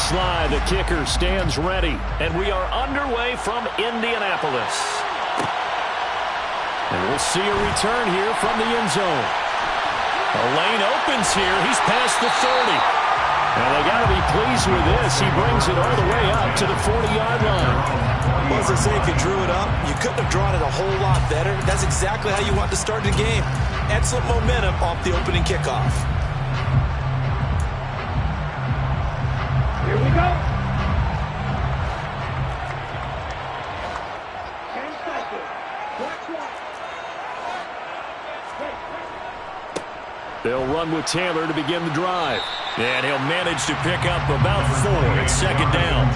Sly, the kicker, stands ready. And we are underway from Indianapolis. And we'll see a return here from the end zone. A lane opens here. He's past the 30. And they got to be pleased with this. He brings it all the way up to the 40-yard line. Well, as I say, if you drew it up, you couldn't have drawn it a whole lot better. That's exactly how you want to start the game. Excellent momentum off the opening kickoff. Here we go. They'll run with Taylor to begin the drive. And he'll manage to pick up about 4 at second down.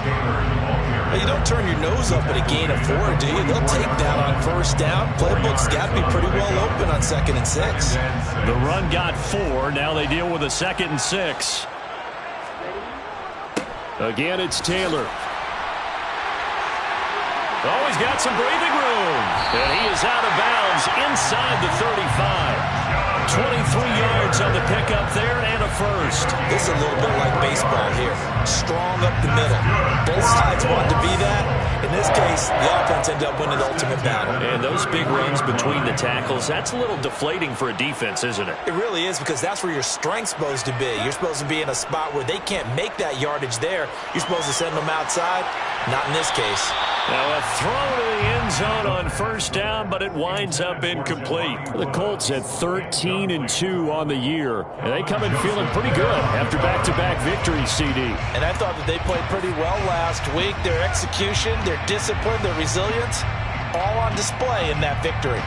Well, you don't turn your nose up at a gain of 4, do you? They'll take down on first down. Playbook's got to be pretty well open on 2nd and 6. The run got 4. Now they deal with a 2nd and 6. Again, it's Taylor. Oh, he's got some breathing room. And he is out of bounds inside the 35. 23 yards on the pickup there and a first. This is a little bit like baseball here. Strong up the middle. Both sides want to be that. In this case, the offense ended up winning the ultimate battle. And those big runs between the tackles, that's a little deflating for a defense, isn't it? It really is, because that's where your strength's supposed to be. You're supposed to be in a spot where they can't make that yardage there. You're supposed to send them outside. Not in this case. Now a throw to the end zone on first down, but it winds up incomplete. The Colts at 13-2 on the year, and they come in feeling pretty good after back-to-back victories, CD. And I thought that they played pretty well last week. Their execution, their discipline, their resilience, all on display in that victory.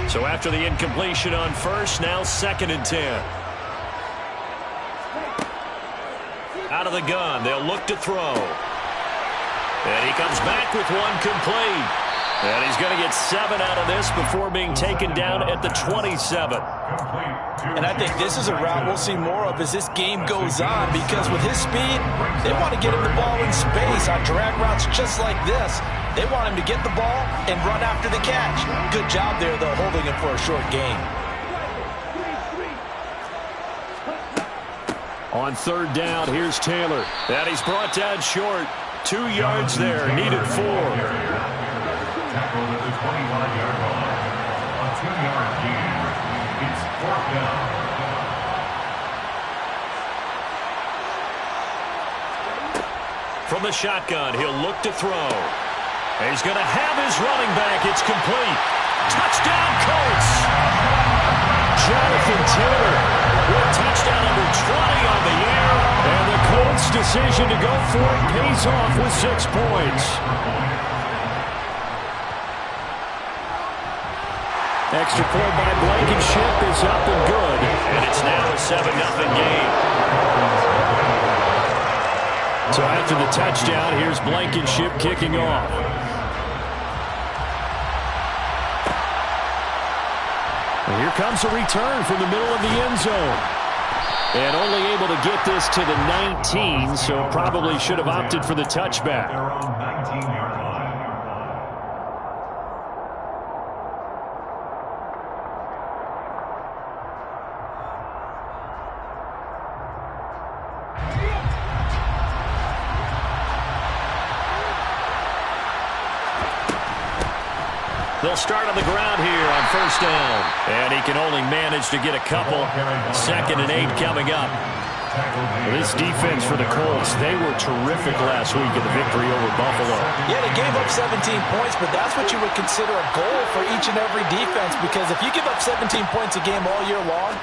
So after the incompletion on first, now 2nd and 10. Out of the gun, they'll look to throw. And he comes back with one complete. And he's going to get 7 out of this before being taken down at the 27. And I think this is a route we'll see more of as this game goes on, because with his speed, they want to get him the ball in space on drag routes just like this. They want him to get the ball and run after the catch. Good job there, though, holding him for a short gain. On 3rd down, here's Taylor. And he's brought down short. 2 yards there, needed 4. Tackle at the 25-yard line. A 2-yard gain. It's 4th down. From the shotgun, he'll look to throw. And he's going to have his running back. It's complete. Touchdown, Colts! Jonathan Taylor with touchdown number 20 on the year. And the Colts' decision to go for it pays off with 6 points. Extra point by Blankenship is up and good. And it's now a 7-0 game. So after the touchdown, here's Blankenship kicking off. And here comes a return from the middle of the end zone. And only able to get this to the 19, so probably should have opted for the touchback. Their own 19-yard line. They'll start on the ground here on first down. And he can only manage to get a couple. 2nd and 8 coming up. This defense for the Colts, they were terrific last week in the victory over Buffalo. Yeah, they gave up 17 points, but that's what you would consider a goal for each and every defense, because if you give up 17 points a game all year long,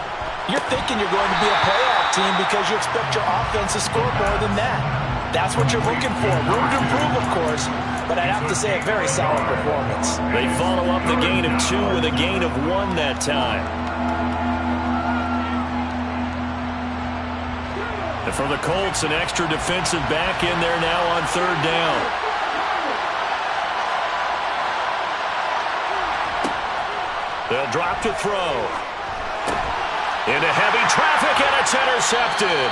you're thinking you're going to be a playoff team because you expect your offense to score more than that. That's what you're looking for. Room to improve, of course, but I'd have to say a very solid performance. They follow up the gain of 2 with a gain of 1 that time. And for the Colts, an extra defensive back in there now on 3rd down. They'll drop to throw. Into heavy traffic, and it's intercepted.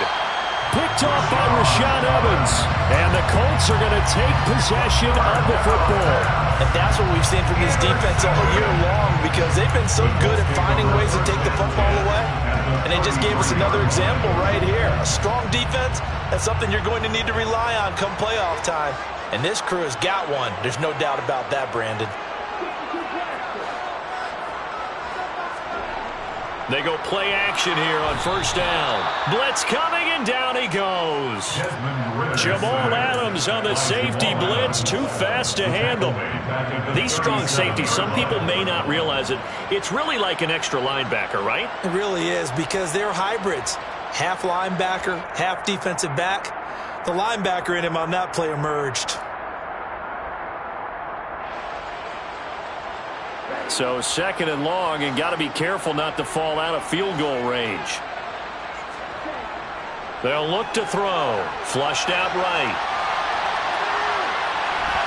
Picked off by Rashaan Evans. And the Colts are going to take possession of the football. And that's what we've seen from this defense all year long, because they've been so good at finding ways to take the football away. And they just gave us another example right here. A strong defense, that's something you're going to need to rely on come playoff time. And this crew has got one. There's no doubt about that, Brandon. They go play action here on first down. Blitz coming, and down he goes. Jamal Adams on the safety blitz. Too fast to handle. These strong safeties, some people may not realize it. It's really like an extra linebacker, right? It really is, because they're hybrids. Half linebacker, half defensive back. The linebacker in him on that play emerged. So second and long, and got to be careful not to fall out of field goal range. They'll look to throw. Flushed out right.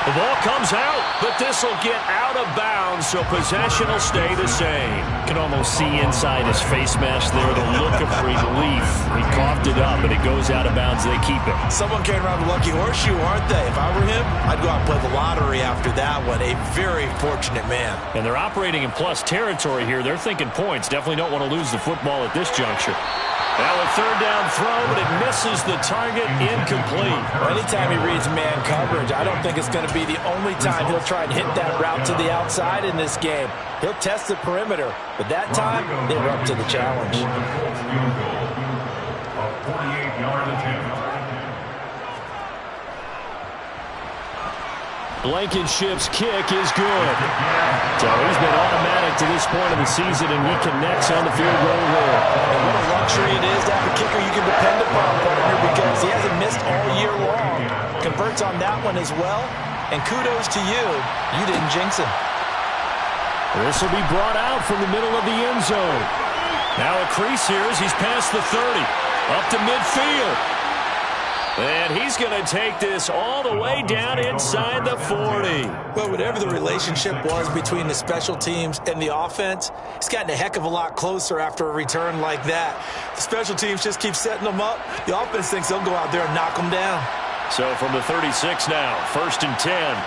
The ball comes out, but this will get out of bounds, so possession will stay the same. You can almost see inside his face mask there the look of relief. He coughed it up, and it goes out of bounds. They keep it. Someone carrying around the lucky horseshoe, aren't they? If I were him, I'd go out and play the lottery after that one. A very fortunate man. And they're operating in plus territory here. They're thinking points. Definitely don't want to lose the football at this juncture. Now a third down throw, but it misses the target. Incomplete. Anytime he reads man coverage, I don't think it's going to be the only time he'll try and hit that route to the outside in this game. He'll test the perimeter, but that time, they were up to the challenge. Blankenship's kick is good. So he's been automatic to this point of the season, and he connects on the field goal there. And what a luxury it is to have a kicker you can depend upon, partner, because he hasn't missed all year long. Converts on that one as well, and kudos to you. You didn't jinx him. This will be brought out from the middle of the end zone. Now a crease here as he's past the 30. Up to midfield. And he's going to take this all the way down inside the 40. Well, whatever the relationship was between the special teams and the offense, it's gotten a heck of a lot closer after a return like that. The special teams just keep setting them up. The offense thinks they'll go out there and knock them down. So from the 36 now, 1st and 10.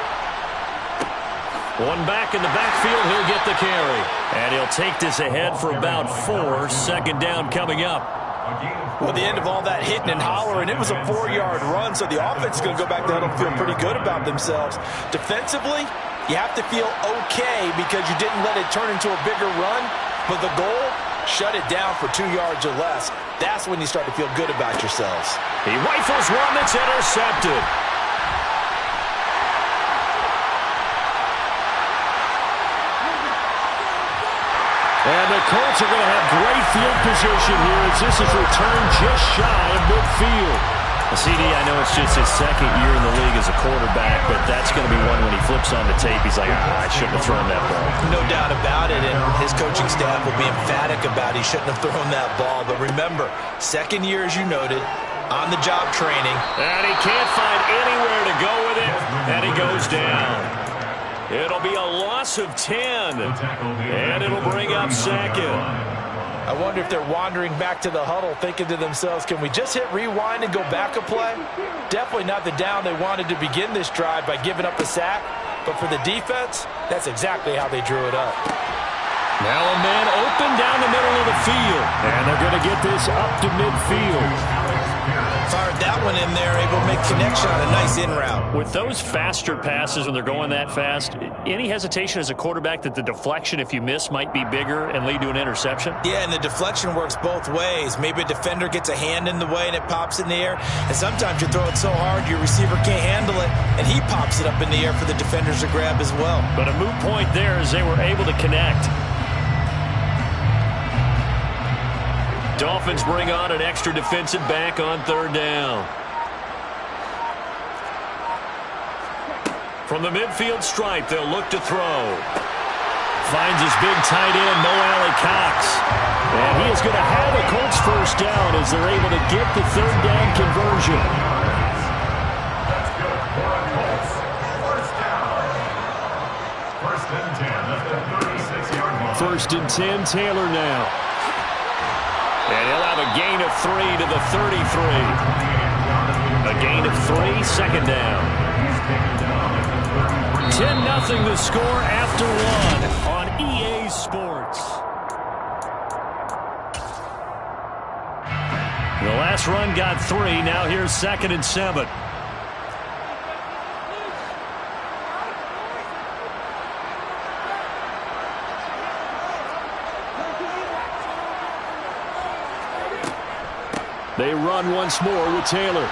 One back in the backfield, he'll get the carry. And he'll take this ahead for about 4. Second down coming up. Well, the end of all that hitting and hollering, it was a 4-yard run, so the offense is going to go back there and feel pretty good about themselves. Defensively, you have to feel okay because you didn't let it turn into a bigger run, but the goal, shut it down for 2 yards or less. That's when you start to feel good about yourselves. He rifles one that's intercepted. And the Colts are going to have great field position here as this is returned just shy of midfield. CD, I know it's just his second year in the league as a quarterback, but that's going to be one when he flips on the tape, he's like, I shouldn't have thrown that ball. No doubt about it, and his coaching staff will be emphatic about he shouldn't have thrown that ball. But remember, second year, as you noted, on-the-job training. And he can't find anywhere to go with it, and he goes down. It'll be a loss of 10, and it'll bring up second. I wonder if they're wandering back to the huddle thinking to themselves, can we just hit rewind and go back a play? Definitely not the down they wanted to begin this drive by giving up a sack, but for the defense, that's exactly how they drew it up. Now a man open down the middle of the field, and they're going to get this up to midfield. Fired that one in there, able to make connection on a nice in route. With those faster passes when they're going that fast, any hesitation as a quarterback that the deflection, if you miss, might be bigger and lead to an interception? Yeah, and the deflection works both ways. Maybe a defender gets a hand in the way and it pops in the air, and sometimes you throw it so hard your receiver can't handle it, and he pops it up in the air for the defenders to grab as well. But a moot point there as they were able to connect. Dolphins bring on an extra defensive back on third down. From the midfield stripe, they'll look to throw. Finds his big tight end, Mo Alley-Cox. And he is going to have a Colts first down as they're able to get the third down conversion. That's good for a Colts. First down. 1st and 10 at the 36-yard line. 1st and 10, Taylor now. And he'll have a gain of 3 to the 33. A gain of 3, second down. 10-0 the score after 1 on EA Sports. Pass run got 3. Now here's 2nd and 7. They run once more with Taylor.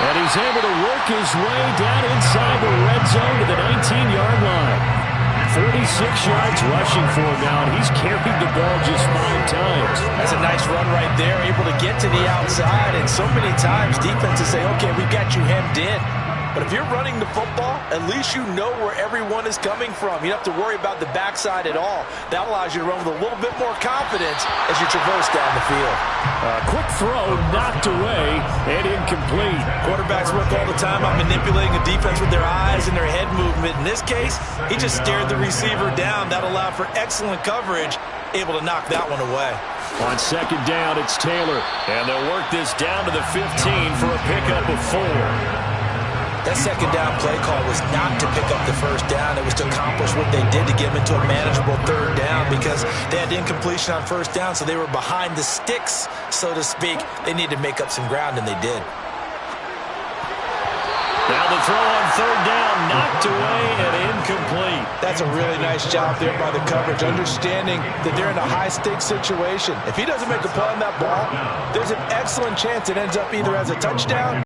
And he's able to work his way down inside the red zone to the 19-yard line. 46 yards rushing for him now, and he's carried the ball just 5 times. That's a nice run right there, able to get to the outside. And so many times defenses say, okay, we've got you hemmed in. But if you're running the football, at least you know where everyone is coming from. You don't have to worry about the backside at all. That allows you to run with a little bit more confidence as you traverse down the field. Quick throw, knocked away, and incomplete. Quarterbacks work all the time on manipulating a defense with their eyes and their head movement. In this case, he just stared the receiver down. That allowed for excellent coverage, able to knock that one away. On 2nd down, it's Taylor. And they'll work this down to the 15 for a pickup of 4. That 2nd down play call was not to pick up the 1st down. It was to accomplish what they did to get them into a manageable 3rd down because they had incompletion on 1st down, so they were behind the sticks, so to speak. They needed to make up some ground, and they did. Now the throw on 3rd down, knocked away and incomplete. That's a really nice job there by the coverage, understanding that they're in a high-stakes situation. If he doesn't make a play on that ball, there's an excellent chance it ends up either as a touchdown